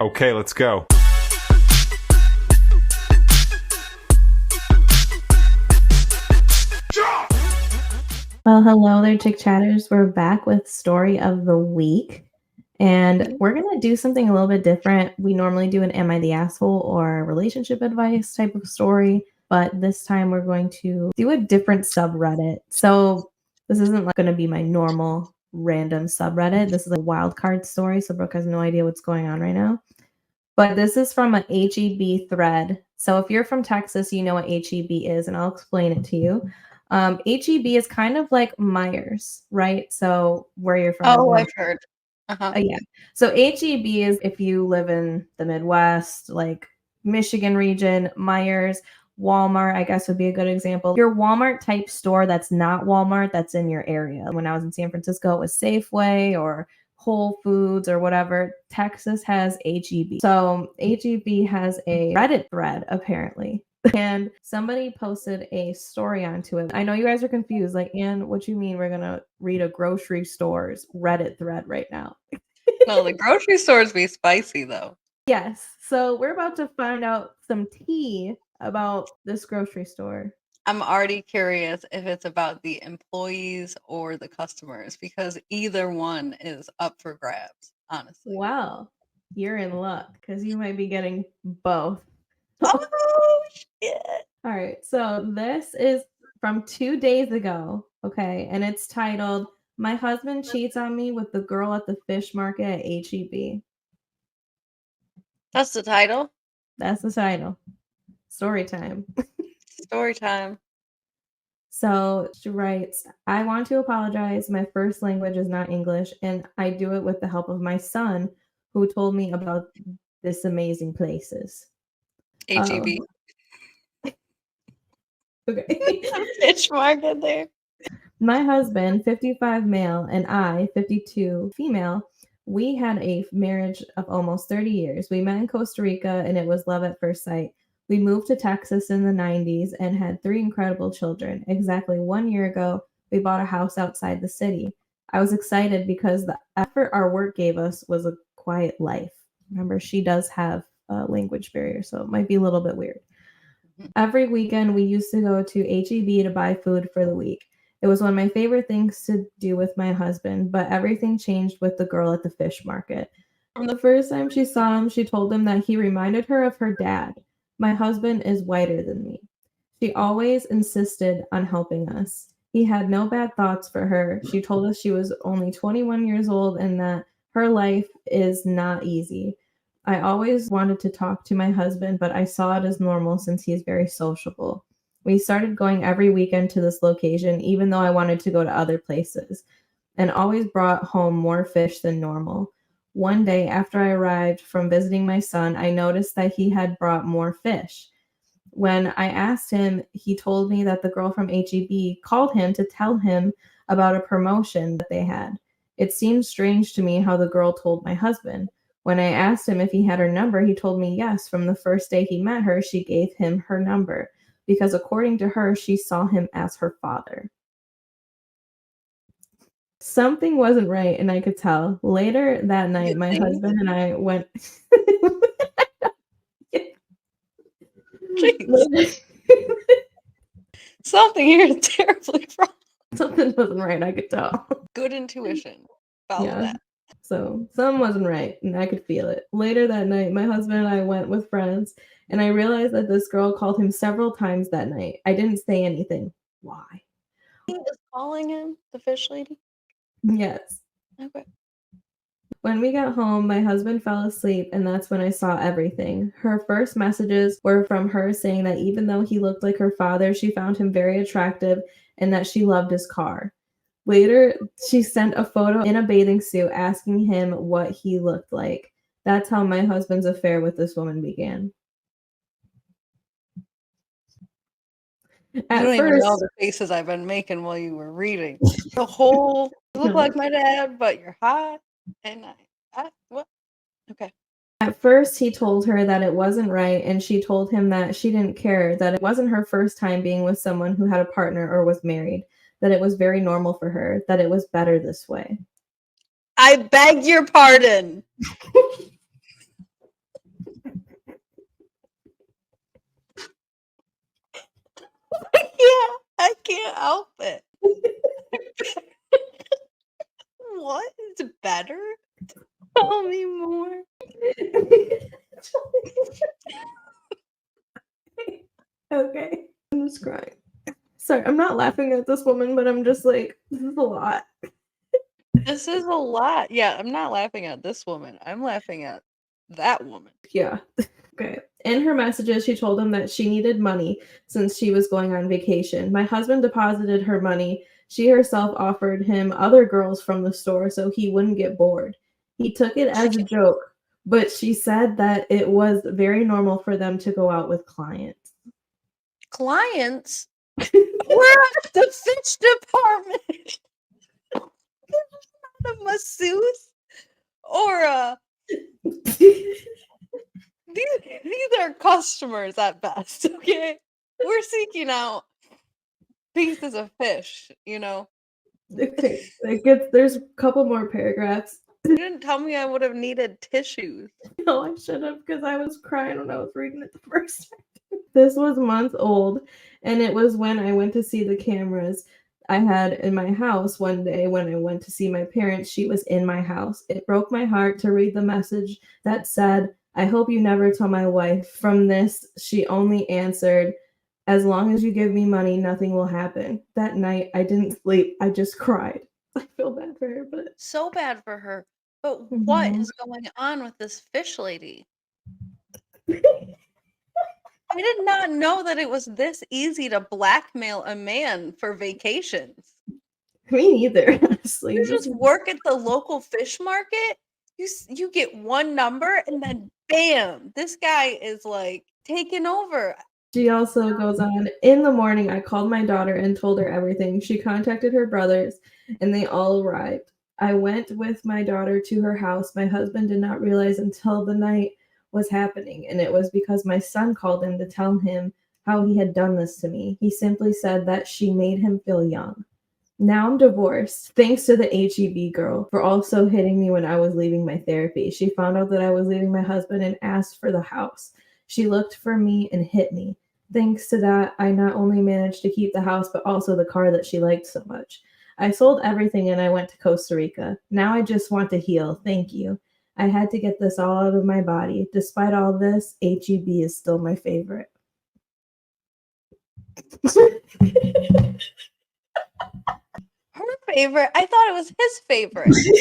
Okay, let's go. Well, hello there, ChickChatters. We're back with Story of the Week. And we're going to do something a little bit different. We normally do an Am I the Asshole or relationship advice type of story. But this time we're going to do a different subreddit. So this isn't going to be my normal random subreddit. This is a wildcard story. So Brooke has no idea what's going on right now. But this is from an HEB thread. So if you're from Texas, you know what HEB is, and I'll explain it to you. HEB is kind of like Myers, right? So where you're from. Oh, I've heard. Yeah. So HEB is if you live in the Midwest, like Michigan region, Myers, Walmart, I guess would be a good example. Your Walmart type store that's not Walmart, that's in your area. When I was in San Francisco, it was Safeway or Whole Foods or whatever. Texas has HEB. So HEB has a Reddit thread, apparently. And somebody posted a story onto it. I know you guys are confused. Like, Anne, what you mean we're going to read a grocery store's Reddit thread right now? No, the grocery stores be spicy, though. Yes. So we're about to find out some tea about this grocery store. I'm already curious if it's about the employees or the customers, because either one is up for grabs, honestly. Wow. You're in luck because you might be getting both. Oh, shit. All right. So this is from 2 days ago. Okay. And it's titled, My Husband Cheats on Me with the Girl at the Fish Market at HEB. That's the title? That's the title. Story time. Story time. So she writes, I want to apologize. My first language is not English, and I do it with the help of my son, who told me about this amazing places. HEB. Okay. Fish market there. My husband, 55 male, and I, 52 female, we had a marriage of almost 30 years. We met in Costa Rica, and it was love at first sight. We moved to Texas in the 90s and had 3 incredible children. Exactly 1 year ago, we bought a house outside the city. I was excited because the effort our work gave us was a quiet life. Remember, she does have a language barrier, so it might be a little bit weird. Every weekend, we used to go to HEB to buy food for the week. It was one of my favorite things to do with my husband, but everything changed with the girl at the fish market. From the first time she saw him, she told him that he reminded her of her dad. My husband is whiter than me. She always insisted on helping us. He had no bad thoughts for her. She told us she was only 21 years old and that her life is not easy. I always wanted to talk to my husband, but I saw it as normal since he is very sociable. We started going every weekend to this location, even though I wanted to go to other places, and always brought home more fish than normal. One day after I arrived from visiting my son, I noticed that he had brought more fish. When I asked him, he told me that the girl from HEB called him to tell him about a promotion that they had. It seemed strange to me how the girl told my husband. When I asked him if he had her number, he told me yes. From the first day he met her, she gave him her number because according to her, she saw him as her father. Something wasn't right, and I could tell. Later that night, my husband and I went... Something here is terribly wrong. Something wasn't right, I could tell. Good intuition. Follow that. So something wasn't right, and I could feel it. Later that night, my husband and I went with friends, and I realized that this girl called him several times that night. I didn't say anything. Why? He was calling him the fish lady? Yes. Okay. When we got home, my husband fell asleep, and that's when I saw everything. Her first messages were from her saying that even though he looked like her father, she found him very attractive and that she loved his car. Later, she sent a photo in a bathing suit asking him what he looked like. That's how my husband's affair with this woman began. You don't even know the faces I've been making while you were reading. The whole, you look like my dad, but you're hot. And what? Okay. At first, he told her that it wasn't right, and she told him that she didn't care, that it wasn't her first time being with someone who had a partner or was married, that it was very normal for her, that it was better this way. I beg your pardon. outfit. What is better? Tell me more. Okay, I'm just crying. Sorry, I'm not laughing at this woman, but I'm just like, this is a lot. This is a lot. Yeah, I'm not laughing at this woman. I'm laughing at that woman. Yeah. Okay. In her messages, she told him that she needed money since she was going on vacation. My husband deposited her money. She herself offered him other girls from the store so he wouldn't get bored. He took it as a joke, but she said that it was very normal for them to go out with clients. Clients? We're at the fish department. Not a masseuse or a... These are customers at best, okay? We're seeking out pieces of fish, you know? Okay, there's a couple more paragraphs. You didn't tell me I would have needed tissues. No, I should have, because I was crying when I was reading it the first time. This was months old, and it was when I went to see the cameras I had in my house one day when I went to see my parents. She was in my house. It broke my heart to read the message that said, "I hope you never tell my wife." From this, she only answered, "As long as you give me money, nothing will happen." That night, I didn't sleep. I just cried. I feel bad for her, but... So bad for her. But what is going on with this fish lady? I did not know that it was this easy to blackmail a man for vacations. Me neither, honestly. You just work at the local fish market, you get one number, and then bam, this guy is like taking over. She also goes on, "In the morning, I called my daughter and told her everything. She contacted her brothers, and they all arrived. I went with my daughter to her house. My husband did not realize until the night was happening, and it was because my son called him to tell him how he had done this to me. He simply said that she made him feel young. Now I'm divorced, thanks to the HEB girl for also hitting me when I was leaving my therapy. She found out that I was leaving my husband and asked for the house. She looked for me and hit me. Thanks to that, I not only managed to keep the house, but also the car that she liked so much. I sold everything and I went to Costa Rica. Now I just want to heal. Thank you. I had to get this all out of my body. Despite all this, HEB is still my favorite." Her favorite? I thought it was his favorite. She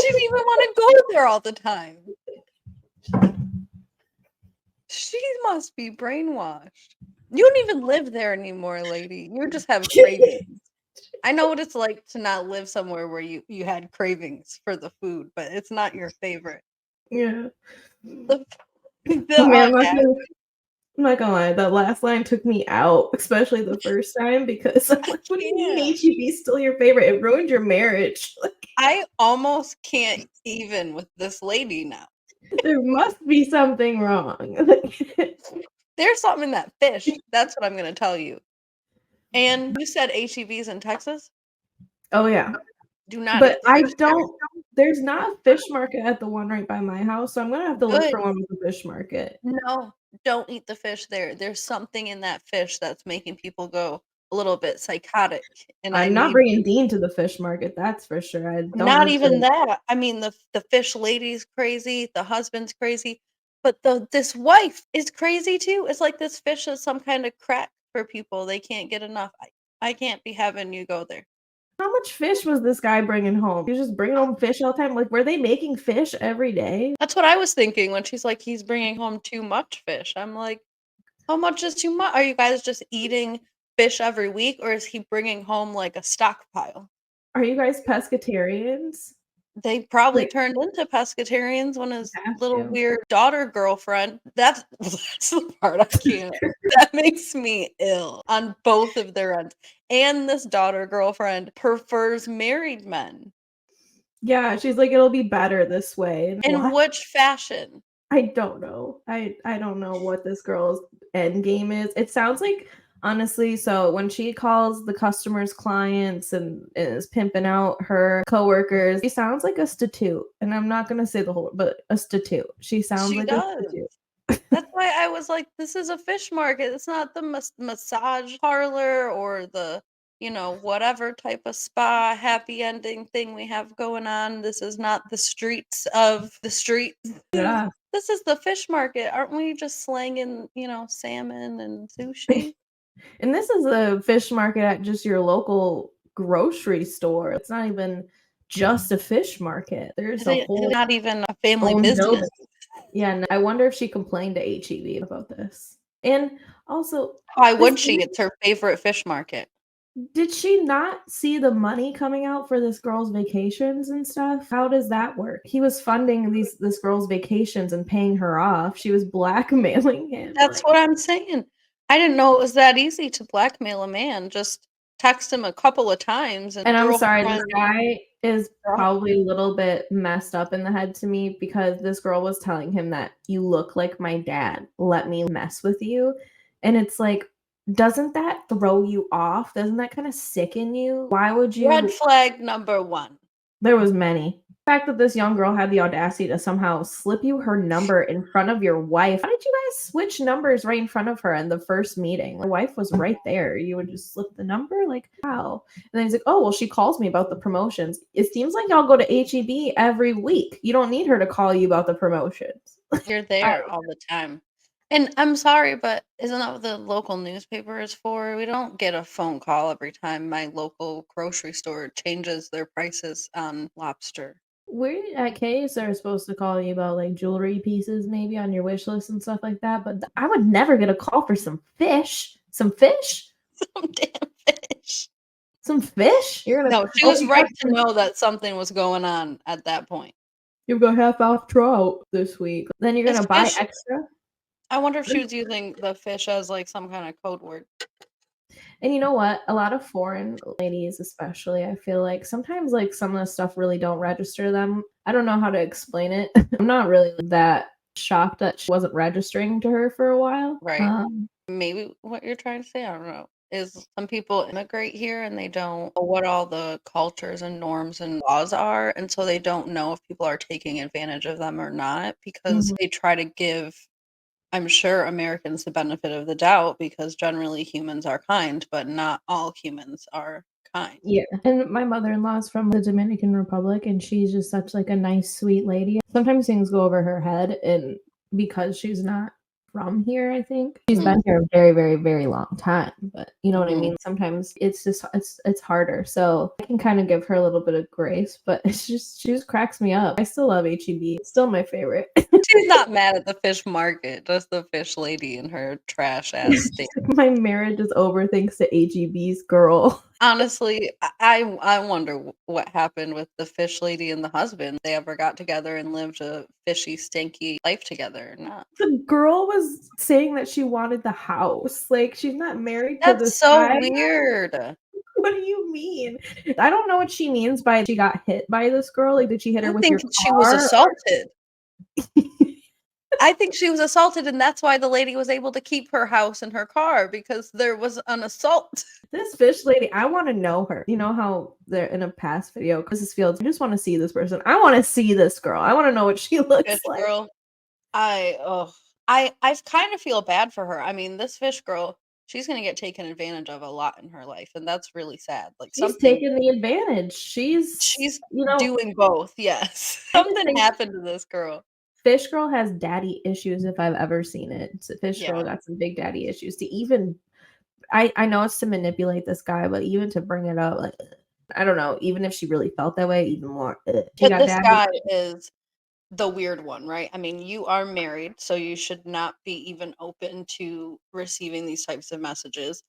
didn't even want to go there all the time. She must be brainwashed. You don't even live there anymore, lady. You just have cravings. I know what it's like to not live somewhere where you had cravings for the food, but it's not your favorite. Yeah. The Man, I'm not gonna lie, that last line took me out, especially the first time, because I'm like, what do you mean HEB is still your favorite? It ruined your marriage. I almost can't even with this lady now. There must be something wrong. There's something in that fish. That's what I'm gonna tell you. And you said HEB's in Texas? Oh yeah. Do not But I fish. don't there's not a fish market at the one right by my house, so I'm gonna have to look for one with a fish market. No, don't eat the fish there. There's something in that fish that's making people go a little bit psychotic, and I'm not bringing Dean to the fish market, that's for sure. I don't Not even that. I mean, the fish lady's crazy, the husband's crazy, but this wife is crazy too. It's like this fish is some kind of crack for people. They can't get enough. I can't be having you go there. How much fish was this guy bringing home? He was just bringing home fish all the time? Like, were they making fish every day? That's what I was thinking when she's like, "He's bringing home too much fish." I'm like, how much is too much? Are you guys just eating fish every week, or is he bringing home like a stockpile? Are you guys pescatarians? They probably Like, turned into pescatarians when his have little to. weird daughter girlfriend that's the part I can't. That makes me ill on both of their ends. And this daughter girlfriend prefers married men. Yeah, she's like, "It'll be better this way." In What? which fashion? I don't know. I don't know what this girl's end game is. It sounds like, honestly, so when she calls the customers clients and is pimping out her coworkers, she sounds like a statute. And I'm not gonna say the whole, but a statute. She sounds She like does. a statute. That's why I was like, this is a fish market. It's not the massage parlor or the, whatever type of spa happy ending thing we have going on. This is not the streets of the streets. Yeah. This is the fish market. Aren't we just slanging, salmon and sushi? And this is a fish market at just your local grocery store. It's not even just a fish market. There's a whole Not even a family own business. building. Yeah, no, I wonder if she complained to HEB about this. And also, Why would this she? It's her favorite fish market. did she not see the money coming out for this girl's vacations and stuff? How does that work? He was funding this girl's vacations and paying her off. She was blackmailing him. That's what I'm saying. I didn't know it was that easy to blackmail a man. Just text him a couple of times And I'm sorry, this girlfriend guy is girl- probably a little bit messed up in the head to me because this girl was telling him that you look like my dad. Let me mess with you. And it's like, doesn't that throw you off? Doesn't that kind of sicken you? Why would you? Red flag number 1. There was many. The fact that this young girl had the audacity to somehow slip you her number in front of your wife. How did you guys switch numbers right in front of her in the first meeting? The wife was right there. You would just slip the number? Like, how? And then he's like, oh, well, she calls me about the promotions. It seems like y'all go to HEB every week. You don't need her to call you about the promotions. You're there all the time. And I'm sorry, but isn't that what the local newspaper is for? We don't get a phone call every time my local grocery store changes their prices on lobster. We at Case are supposed to call you about like jewelry pieces maybe on your wish list and stuff like that, but I would never get a call for some fish. Some fish? Some damn fish. Some fish? You're gonna No, she was right to know that something was going on at that point. You've got half off trout this week. Then you're This gonna buy fish- extra. I wonder if she was using the fish as like some kind of code word. And you know what? A lot of foreign ladies, especially, I feel like sometimes like some of the stuff really don't register to them. I don't know how to explain it. I'm not really that shocked that she wasn't registering to her for a while. Right. Maybe what you're trying to say, I don't know, is some people immigrate here and they don't know what all the cultures and norms and laws are. And so they don't know if people are taking advantage of them or not because they try to give, I'm sure, Americans the benefit of the doubt because generally humans are kind, but not all humans are kind. Yeah. And my mother-in-law is from the Dominican Republic and she's just such like a nice, sweet lady. Sometimes things go over her head and because she's not from here, I think. She's been here a very, very, very long time. But you know what I mean? Sometimes it's just it's harder. So I can kind of give her a little bit of grace, but she just cracks me up. I still love HEB. It's still my favorite. She's not mad at the fish market, just the fish lady and her trash ass state. My marriage is over thanks to HEB's girl. Honestly, I wonder what happened with the fish lady and the husband. They ever got together and lived a fishy, stinky life together or not? The girl was saying that she wanted the house. Like she's not married to That's this so guy. weird. What do you mean? I don't know what she means by she got hit by this girl. Like, did she hit her I with think your she was car? assaulted. I think she was assaulted, and that's why the lady was able to keep her house and her car because there was an assault. This fish lady, I want to know her. You know how they're in a past video, Mrs. Fields, I just want to see this person. I want to see this girl. I want to know what she looks Fish like. girl. I kind of feel bad for her. I mean, this fish girl, she's gonna get taken advantage of a lot in her life, and that's really sad. Like She's taking the advantage. She's doing both. Yes, something happened to this girl. Fish girl has daddy issues if I've ever seen it. Fish girl got some big daddy issues to even. I know it's to manipulate this guy, but even to bring it up, like I don't know. Even if she really felt that way, even more. But this guy is the weird one, right? I mean, you are married, so you should not be even open to receiving these types of messages.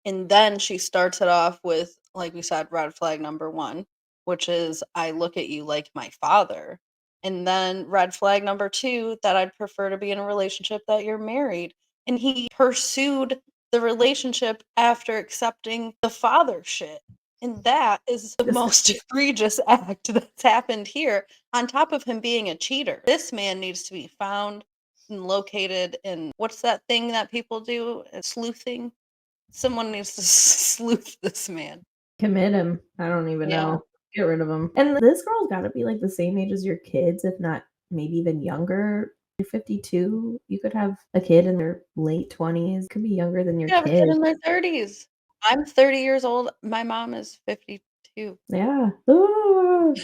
And then she starts it off with, like we said, red flag number 1, which is I look at you like my father. And then red flag number 2, that I'd prefer to be in a relationship that you're married. And he pursued the relationship after accepting the father shit. And that is the most egregious act that's happened here, on top of him being a cheater. This man needs to be found and located in, what's that thing that people do? Sleuthing? Someone needs to sleuth this man. Commit him. I don't even know. Get rid of him. And this girl's got to be like the same age as your kids, if not maybe even younger. You're 52. You could have a kid in their late 20s. Could be younger than your You have a kid kid. in their 30s. I'm 30 years old. My mom is 52. Yeah. Ooh.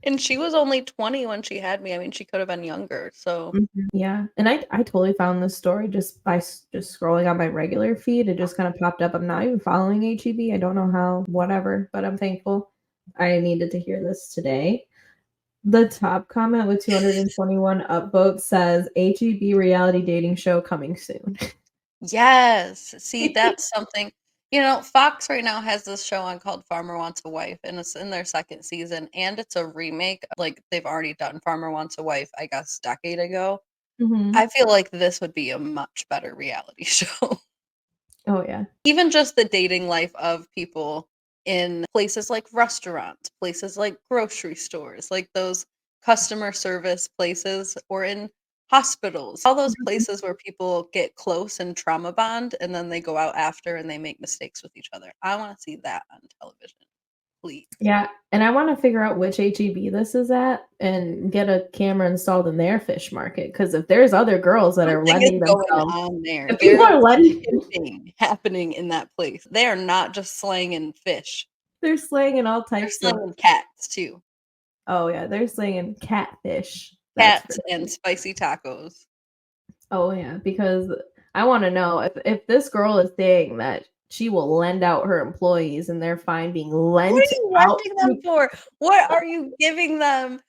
And she was only 20 when she had me. I mean, she could have been younger. So Yeah, and I totally found this story just by just scrolling on my regular feed. It just kind of popped up. I'm not even following HEB. I don't know how, whatever, but I'm thankful. I needed to hear this today. The top comment with 221 upvotes says HEB reality dating show coming soon. yes. See, that's something. Fox right now has this show on called Farmer Wants a Wife, and it's in their second season, and it's a remake. Like, they've already done Farmer Wants a Wife, I guess, a decade ago. Mhm. I feel like this would be a much better reality show. Oh yeah. Even just the dating life of people in places like restaurants, places like grocery stores, like those customer service places, or in hospitals, all those Mhm. places where people get close and trauma bond and then they go out after and they make mistakes with each other. I want to see that on television, please. Yeah, and I want to figure out which HEB this is at and get a camera installed in their fish market. Because if there's other girls that are Something is lending going themselves, on there. if people There are is lending, pimping happening in that place. They are not just slanging fish. they're slanging all They're types of. slanging cats too. Oh yeah, they're slinging catfish. That's for Cats and sure. spicy tacos. Oh yeah, because I want to know if this girl is saying that she will lend out her employees and they're fine being What are lent you out. renting them for? What are you giving them?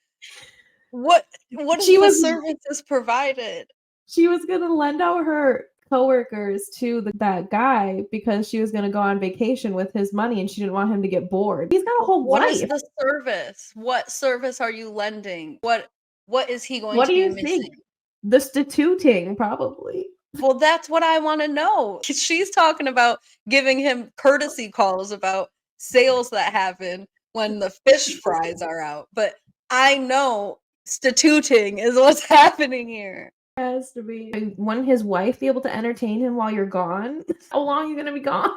What is She the was services provided? she was gonna lend out her coworkers to that guy because she was gonna go on vacation with his money and she didn't want him to get bored. He's got a whole What is wife. the service? What service are you lending? What is he going What to do be you think? missing? The statooting, probably. Well, that's what I wanna know. She's talking about giving him courtesy calls about sales that happen when the fish fries are out, but I know statooting is what's happening here. Has to be. Wouldn't his wife be able to entertain him while you're gone? How long are you gonna be gone?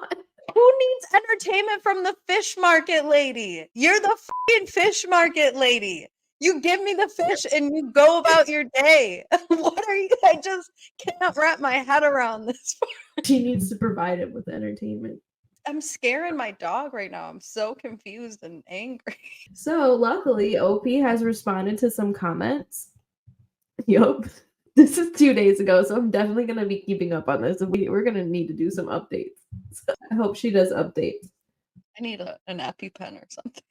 Who needs entertainment from the fish market lady? You're the fucking fish market lady. You give me the fish and you go about your day. What are you? I just can't wrap my head around this. She needs to provide him with entertainment. I'm scaring my dog right now. I'm so confused and angry. So luckily, OP has responded to some comments. Yup. This is 2 days ago, so I'm definitely gonna be keeping up on this. We're gonna need to do some updates. So I hope she does updates. I need an EpiPen or something.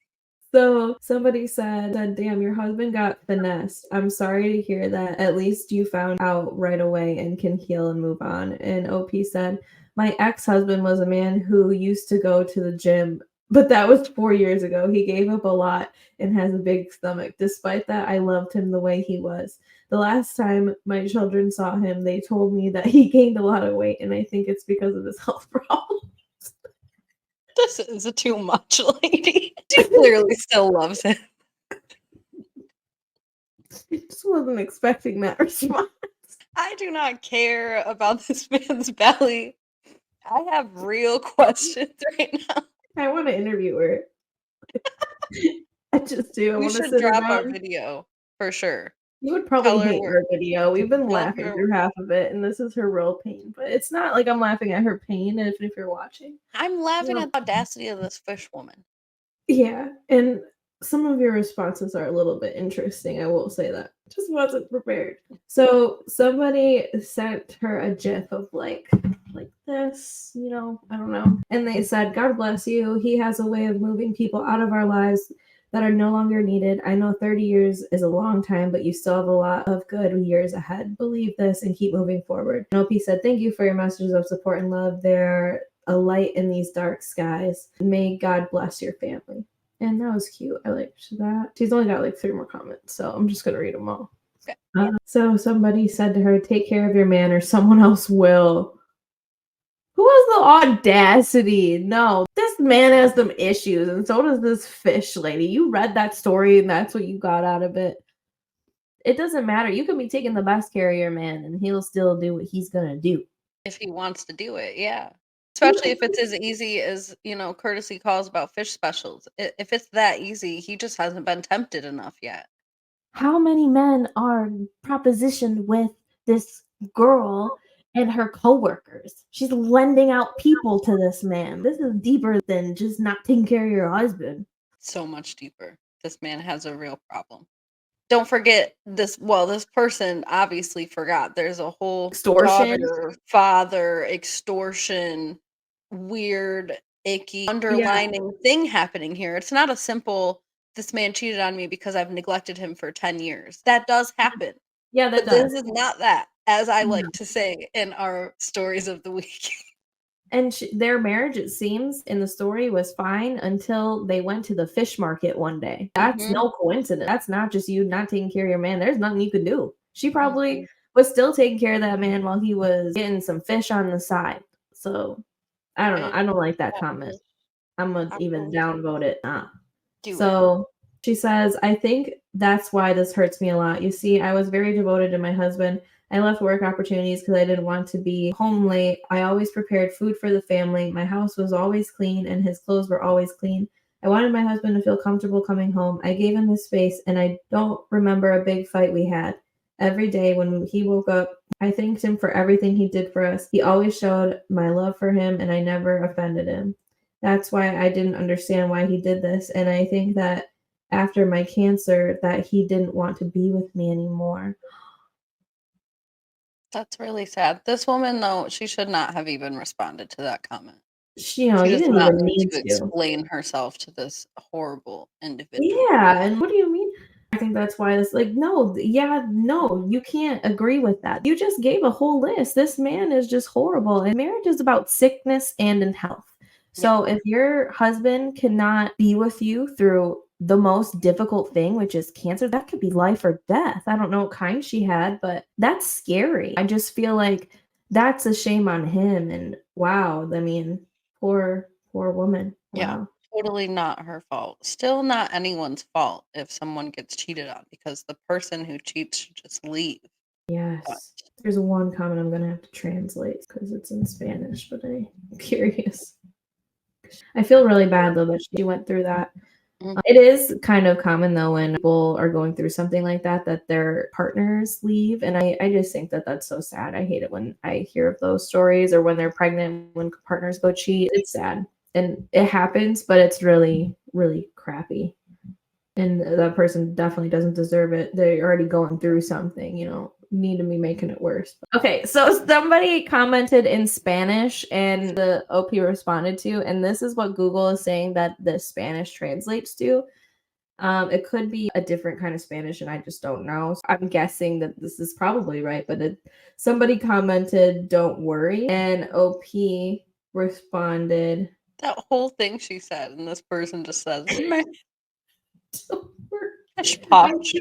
So somebody said, damn, your husband got finessed. I'm sorry to hear that. At least you found out right away and can heal and move on. And OP said, my ex-husband was a man who used to go to the gym, but that was 4 years ago. He gave up a lot and has a big stomach. Despite that, I loved him the way he was. The last time my children saw him, they told me that he gained a lot of weight, and I think it's because of his health problems. This is too much, lady. She clearly still loves him. I just wasn't expecting that response. I do not care about this man's belly. I have real questions right now. I want to interview her. I just do. I We want to should sit her drop our down. video for sure. You would probably Tell her hate our video. We've been tell laughing her through half of it, and this is her real pain. But it's not like I'm laughing at her pain if you're watching. I'm laughing No. at the audacity of this fish woman. Yeah, and some of your responses are a little bit interesting. I will say that. Just wasn't prepared. So somebody sent her a gif of like this, I don't know. And they said, God bless you. He has a way of moving people out of our lives that are no longer needed. I know 30 years is a long time, but you still have a lot of good years ahead. Believe this and keep moving forward. Nope, said, thank you for your messages of support and love. They're a light in these dark skies. May God bless your family. And that was cute. I liked that. She's only got like 3 more comments, so I'm just gonna read them all. Okay. So somebody said to her, take care of your man or someone else will. Who has the audacity? No, this man has some issues, and so does this fish lady. You read that story, and that's what you got out of it. It doesn't matter. You can be taking the best care of your man, and he'll still do what he's gonna do. If he wants to do it, yeah. Especially if it's as easy as, courtesy calls about fish specials. If it's that easy, he just hasn't been tempted enough yet. How many men are propositioned with this girl and her coworkers? She's lending out people to this man. This is deeper than just not taking care of your husband. So much deeper. This man has a real problem. Don't forget this. Well, this person obviously forgot. There's a whole Extortion. daughter, father, extortion, weird, icky, Yeah. underlining thing happening here. It's not a simple, this man cheated on me because I've neglected him for 10 years. That does happen. Yeah, that But this does. is not that, as I No. like to say in our stories of the week. And their marriage, it seems, in the story was fine until they went to the fish market one day. That's Mhm. no coincidence. That's not just you not taking care of your man. There's nothing you could do. She probably Mhm. was still taking care of that man while he was getting some fish on the side. So I don't know. I don't like that comment. I'm gonna even downvote it. Do it. So she says, I think that's why this hurts me a lot. You see, I was very devoted to my husband. I left work opportunities because I didn't want to be home late. I always prepared food for the family. My house was always clean and his clothes were always clean. I wanted my husband to feel comfortable coming home. I gave him his space, and I don't remember a big fight we had. Every day when he woke up, I thanked him for everything he did for us. He always showed my love for him, and I never offended him. That's why I didn't understand why he did this, and I think that after my cancer that he didn't want to be with me anymore. That's really sad. This woman, though, she should not have even responded to that comment. She, She you does didn't not even need need to to. explain herself to this horrible individual. Yeah, and what do you mean? I think that's why it's like, no, yeah, no, you can't agree with that. You just gave a whole list. This man is just horrible. And marriage is about sickness and in health. So if your husband cannot be with you through the most difficult thing, which is cancer, that could be life or death. I don't know what kind she had, but that's scary. I just feel like that's a shame on him. And wow, I mean, poor woman. Yeah, Wow. totally not her fault. Still not anyone's fault if someone gets cheated on because the person who cheats should just leave. But Yes. There's one comment I'm gonna have to translate because it's in Spanish, but I'm curious. I feel really bad though that she went through that. Mhm. It is kind of common though when people are going through something like that their partners leave, and I just think that that's so sad. I hate it when I hear of those stories or when they're pregnant when partners go cheat. It's sad, and it happens, but it's really really crappy. And that person definitely doesn't deserve it. They're already going through something, need to be making it worse. Okay, so somebody commented in Spanish and the OP responded to, and this is what Google is saying that the Spanish translates to. It could be a different kind of Spanish, and I just don't know. So I'm guessing that this is probably right, but somebody commented, "Don't worry," and OP responded, That whole thing she said, and this person just says, meh, "Don't worry." pish posh.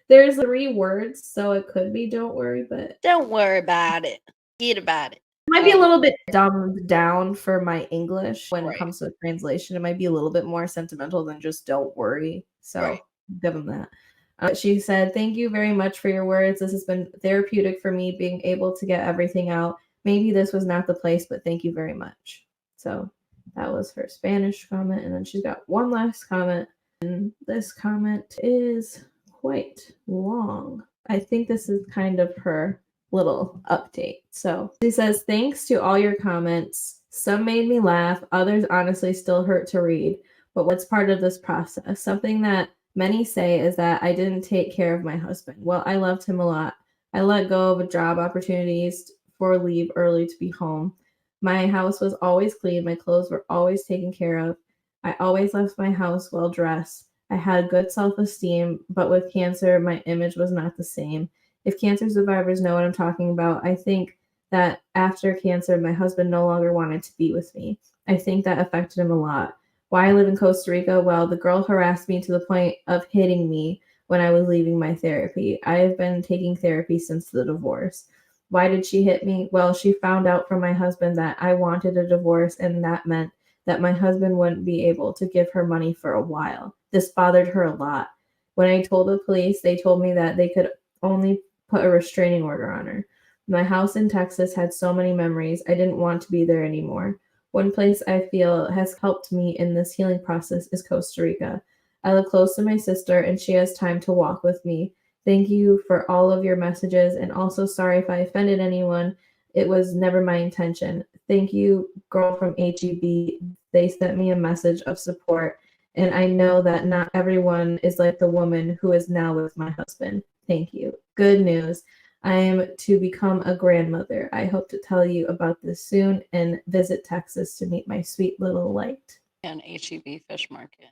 There's 3 words, so it could be "don't worry," but it Don't worry about it. Get about it. might be a little bit dumbed down for my English when it Right, comes to translation. It might be a little bit more sentimental than just "don't worry." right. So give them that. She said, "Thank you very much for your words. This has been therapeutic for me being able to get everything out. Maybe this was not the place, but thank you very much." So that was her Spanish comment, and then she's got one last comment. And this comment is quite long. I think this is kind of her little update. So she says, thanks to all your comments. Some made me laugh, others honestly still hurt to read. But what's part of this process? Something that many say is that I didn't take care of my husband. Well, I loved him a lot. I let go of job opportunities for leave early to be home. My house was always clean. My clothes were always taken care of. I always left my house well dressed. I had good self esteem, but with cancer, my image was not the same. If cancer survivors know what I'm talking about, I think that after cancer, my husband no longer wanted to be with me. I think that affected him a lot. Why I live in Costa Rica? Well, the girl harassed me to the point of hitting me when I was leaving my therapy. I have been taking therapy since the divorce. Why did she hit me? Well, she found out from my husband that I wanted a divorce, and that meant that my husband wouldn't be able to give her money for a while. This bothered her a lot. When I told the police, they told me that they could only put a restraining order on her. My house in Texas had so many memories. I didn't want to be there anymore. One place I feel has helped me in this healing process is Costa Rica. I live close to my sister, and she has time to walk with me. Thank you for all of your messages, and also sorry if I offended anyone. It was never my intention. Thank you, girl from HEB. They sent me a message of support, and I know that not everyone is like the woman who is now with my husband. Thank you. Good news. I am to become a grandmother. I hope to tell you about this soon and visit Texas to meet my sweet little light. An HEB fish market.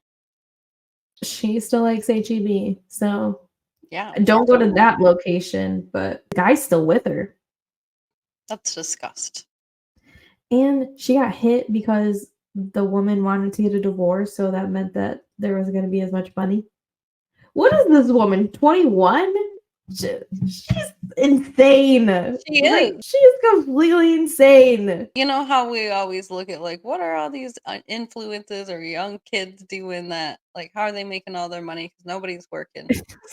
She still likes HEB, so Yeah. don't go to that location, but the guy's still with her. That's disgust. And she got hit because the woman wanted to get a divorce, so that meant that there wasn't going to be as much money. What is this woman? 21? She's insane. She is. She is completely insane. You know how we always look at, like, what are all these influences or young kids doing that? Like, how are they making all their money? Because nobody's working.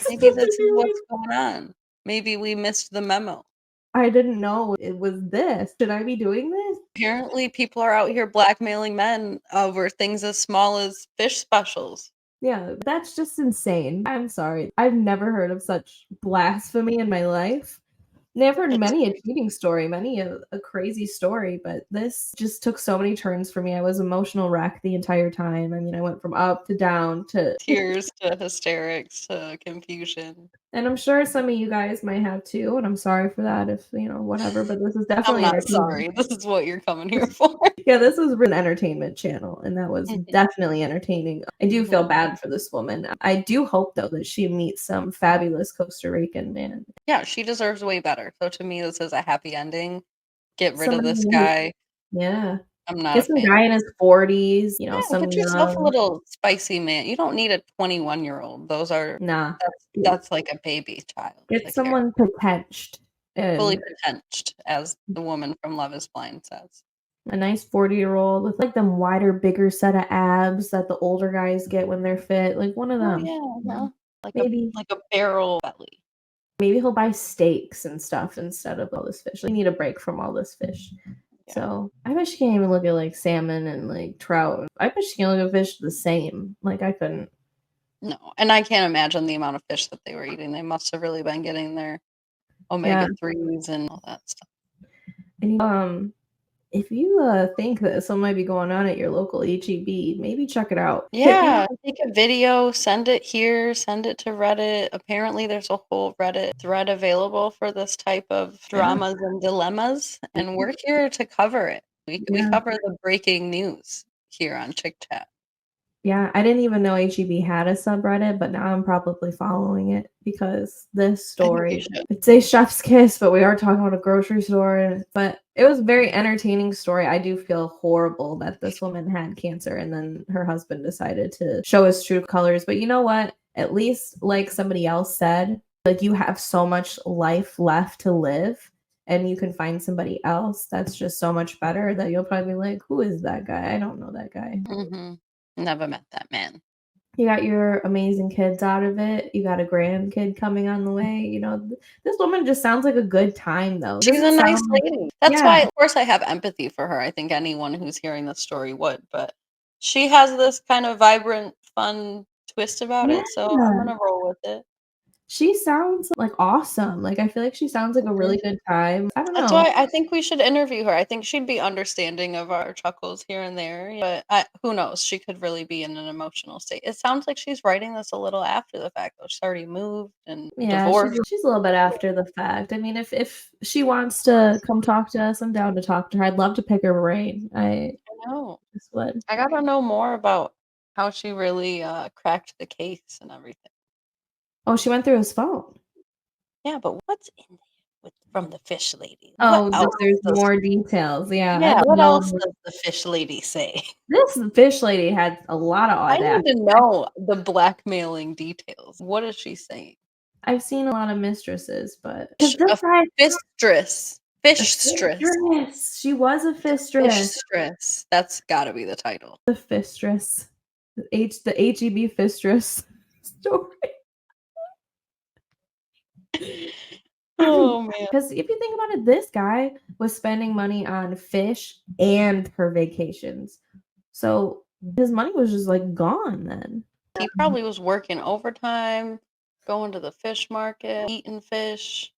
Maybe this is what's going on. Maybe we missed the memo. I didn't know it was this. Should I be doing this? Apparently, people are out here blackmailing men over things as small as fish specials. Yeah, that's just insane. I'm sorry. I've never heard of such blasphemy in my life. Never heard many a cheating story, many a crazy story, but this just took so many turns for me. I was emotional wreck the entire time. I mean, I went from up to down to tears to hysterics to confusion. And I'm sure some of you guys might have too, and I'm sorry for that if, whatever, but this is definitely I'm not sorry. This is what you're coming here for. Yeah, this was an entertainment channel, and that was definitely entertaining. I do feel bad for this woman. I do hope, though, that she meets some fabulous Costa Rican man. Yeah, she deserves way better. So to me, this is a happy ending. Get rid of this guy. Yeah. I'm not Get a some fan. guy in his 40s, some put yourself a little spicy man. You don't need a 21-year-old. Those are that's like a baby child. Get someone potentied. Fully potentied, as the woman from Love is Blind says. A nice 40-year-old with like them wider, bigger set of abs that the older guys get when they're fit. Like one of them. Yeah. Maybe like a barrel belly. Maybe he'll buy steaks and stuff instead of all this fish. We need a break from all this fish. Yeah. So I bet she can't even look at like salmon and like trout. I bet she can't look at fish the same. Like I couldn't. No, and I can't imagine the amount of fish that they were eating. They must have really been getting their omega-3s and all that stuff. And if you think that something might be going on at your local HEB, maybe check it out. Yeah, take a video, send it here, send it to Reddit. Apparently, there's a whole Reddit thread available for this type of dramas and dilemmas, and we're here to cover it. We cover the breaking news here on ChickChat. Yeah, I didn't even know HEB had a subreddit, but now I'm probably following it because this story, I'd say chef's kiss, but we are talking about a grocery store. But it was a very entertaining story. I do feel horrible that this woman had cancer and then her husband decided to show his true colors. But you know what? At least, like somebody else said, like you have so much life left to live and you can find somebody else that's just so much better that you'll probably be like, who is that guy? I don't know that guy. Never met that man. You got your amazing kids out of it. You got a grandkid coming on the way. This woman just sounds like a good time, though. She's a nice lady. That's why, of course, I have empathy for her. I think anyone who's hearing this story would. But she has this kind of vibrant, fun twist about it. So I'm going to roll with it. She sounds like awesome. Like I feel like she sounds like a really good time. I don't know. That's why I think we should interview her. I think she'd be understanding of our chuckles here and there. But who knows? She could really be in an emotional state. It sounds like she's writing this a little after the fact, though. She's already moved and divorced. She's a little bit after the fact. I mean, if she wants to come talk to us, I'm down to talk to her. I'd love to pick her brain. I know. Just would. I gotta know more about how she really cracked the case and everything. Oh, she went through his phone. Yeah, but what's in there from the fish lady? Oh, there's more details. Yeah. What else does the fish lady say? This fish lady had a lot of audacity. I need to know the blackmailing details. What is she saying? I've seen a lot of mistresses, but fistress. Fishstress. She was a fistress. Fishstress. That's got to be the title. The fistress. The HEB fistress story. Oh man. Because if you think about it, this guy was spending money on fish and her vacations. So his money was just like gone then. He probably was working overtime, going to the fish market, eating fish.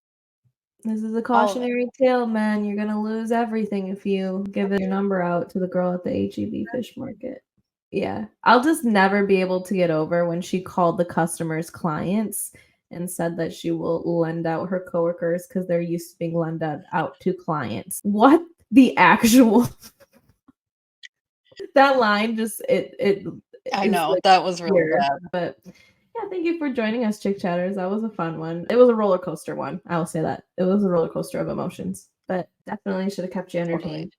This is a cautionary tale, man. You're gonna lose everything if you give your number out to the girl at the HEB fish market. Yeah. I'll just never be able to get over when she called the customers clients and said that she will lend out her coworkers because they're used to being lent out to clients. What the actual that line just it I is know, like that was really weird. bad. But yeah, thank you for joining us, Chick Chatters. That was a fun one. It was a roller coaster one. I will say that. It was a roller coaster of emotions, but definitely should have kept you entertained. Totally.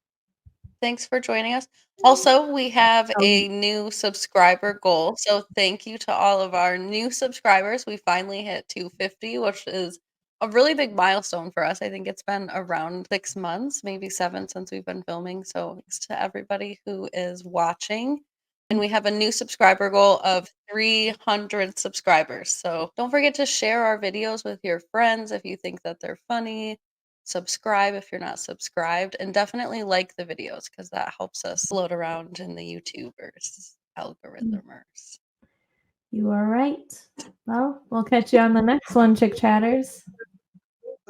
Thanks for joining us. Also, we have a new subscriber goal. So thank you to all of our new subscribers. We finally hit 250, which is a really big milestone for us. I think it's been around 6 months, maybe 7 since we've been filming. So thanks to everybody who is watching. And we have a new subscriber goal of 300 subscribers. So don't forget to share our videos with your friends if you think that they're funny. Subscribe if you're not subscribed, and definitely like the videos because that helps us float around in the YouTubers algorithmers. You are right. Well, we'll catch you on the next one, Chick Chatters.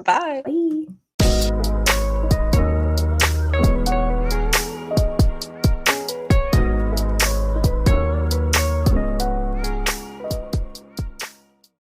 Bye. Bye.